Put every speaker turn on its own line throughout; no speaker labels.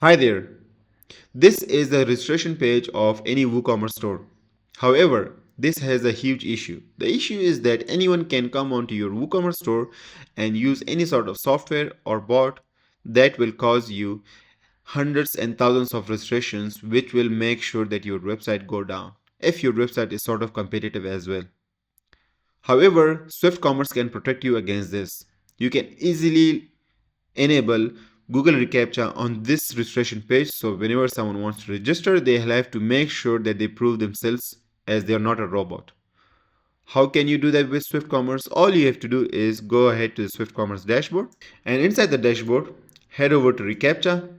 Hi there. This is the registration page of any WooCommerce store. However, this has a huge issue. The issue is that anyone can come onto your WooCommerce store and use any sort of software or bot that will cause you hundreds and thousands of registrations, which will make sure that your website go down if your website is sort of competitive as well. However, Swift Commerce can protect you against this. You can easily enable Google ReCAPTCHA on this registration page, so whenever someone wants to register, they'll have to make sure that they prove themselves as they are not a robot. How can you do that with Swift Commerce? All you have to do is go ahead to the Swift Commerce dashboard, and inside the dashboard, head over to ReCAPTCHA.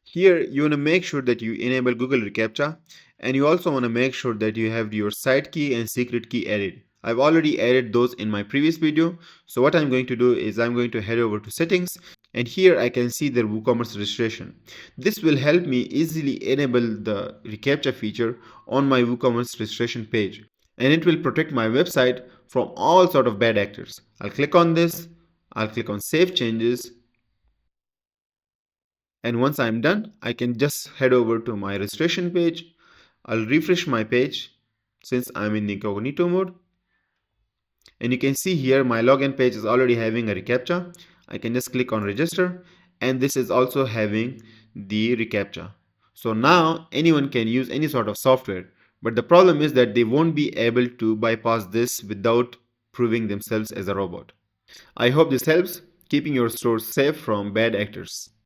Here, you want to make sure that you enable Google ReCAPTCHA, and you also want to make sure that you have your site key and secret key added. I've already added those in my previous video. So what I'm going to do is I'm going to head over to settings, and here I can see the WooCommerce registration. This will help me easily enable the ReCAPTCHA feature on my WooCommerce registration page, and it will protect my website from all sort of bad actors. I'll click on this, I'll click on save changes, and once I'm done, I can just head over to my registration page. I'll refresh my page since I'm in incognito mode. And you can see here my login page is already having a reCAPTCHA. I can just click on register, and this is also having the reCAPTCHA. So now anyone can use any sort of software, but the problem is that they won't be able to bypass this without proving themselves as a robot. I hope this helps keeping your store safe from bad actors.